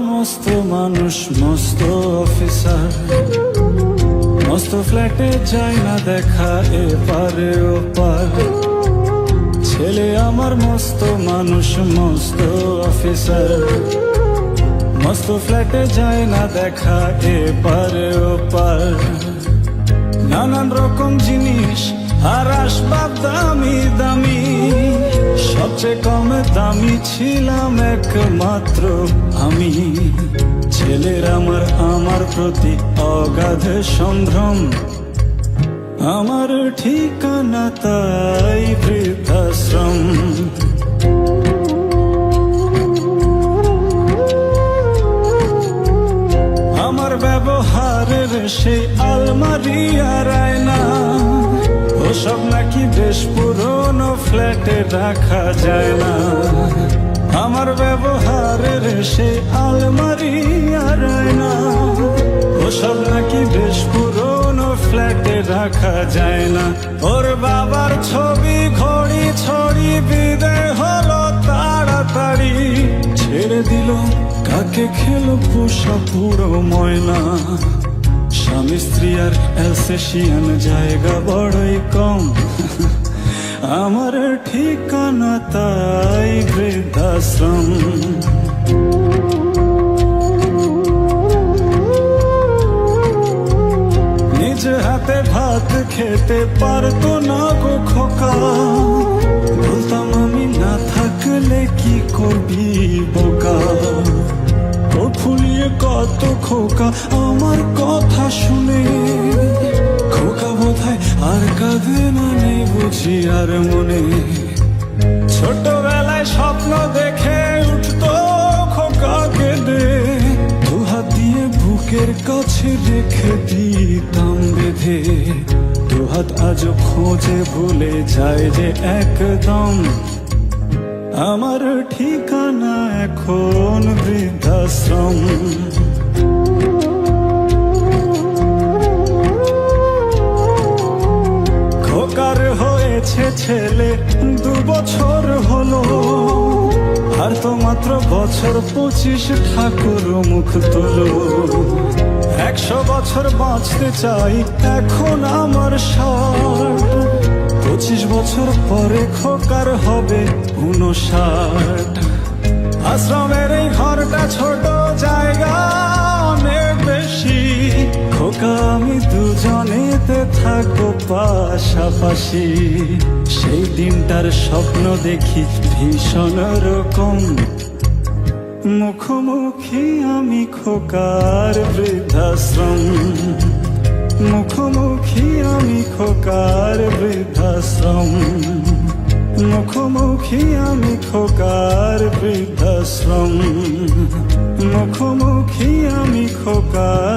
মস্ত মানুষ মস্ত অফিসার, মস্ত ফ্ল্যাটে যায় না দেখা এপারে ওপার। ছেলে আমার মস্ত মানুষ মস্ত অফিসার, মস্ত ফ্ল্যাটে যায় না দেখা এপারে ওপার। নানান রকম জিনিস আর আসবাব দামি দামি, সবচেয়ে কম দামি ছিলাম একমাত্র আমি। ছেলের আমার প্রতি অগাধ সম্ভ্রম, আমার ঠিকানা তাই বৃদ্ধাশ্রম। আমার ব্যবহারের সেই আলমারি আর আয়না, ওসব নাকি বেশ পুরনো ফ্ল্যাটে রাখা যায় না। আমার ব্যবহারের সেই আলমারি আর আয়না, ওসব নাকি বেশ পুরনো ফ্ল্যাটে রাখা যায় না। ওর বাবার ছবি ঘড়ি ছড়ি বিদায় হলো তাড়াতাড়ি, ছেড়ে দিল কাকে খেলো পোষা পুরো ময়না। স্বামী স্ত্রী আর অ্যালসেশিয়ান জায়গা বড়ই কম, আমার ঠিকানা তাই বৃদ্ধাশ্রম। নিজ হাতে ভাত খেতে পারতো না গো খোকা, বলতাম আমি না থাকলে কি করবি বোকা। ঠোঁট ফুলিয়ে কত খোকা আমার কথা শুনে, খোকা বোধহয় আর কাঁদে না, নেই বুঝি আর মনে। ছোটবেলায় স্বপ্ন দেখে উঠতো খোকা কেঁদে, দুহাত দিয়ে বুকের কাছে রেখে দিতাম বেঁধে। দুহাত আজও খোঁজে ভুলে যায় যে একদম, আমার ঠিকানা এখন বৃদ্ধাশ্রম। খোকার হয়েছে ছেলে 2 বছর হলো, আর তো মাত্র বছর 25 ঠাকুর মুখ তোলো। 100 বছর বাঁচতে চাই এখন আমার 60, 25 বছর পরে খোকার হবে 59। আশ্রমের এই ঘরটা ছোট, জায়গা অনেক বেশি, খোকা আমি দুজনেতে থাকবো পাশাপাশি। সেই দিনটার স্বপ্ন দেখি ভীষণ রকম, মুখোমুখি আমি খোকার বৃদ্ধাশ্রম। মুখোমুখি আমি খোকার বৃদ্ধাশ্রম, মুখোমুখি আমি খোকার বৃদ্ধাশ্রম, মুখোমুখি আমি খোকার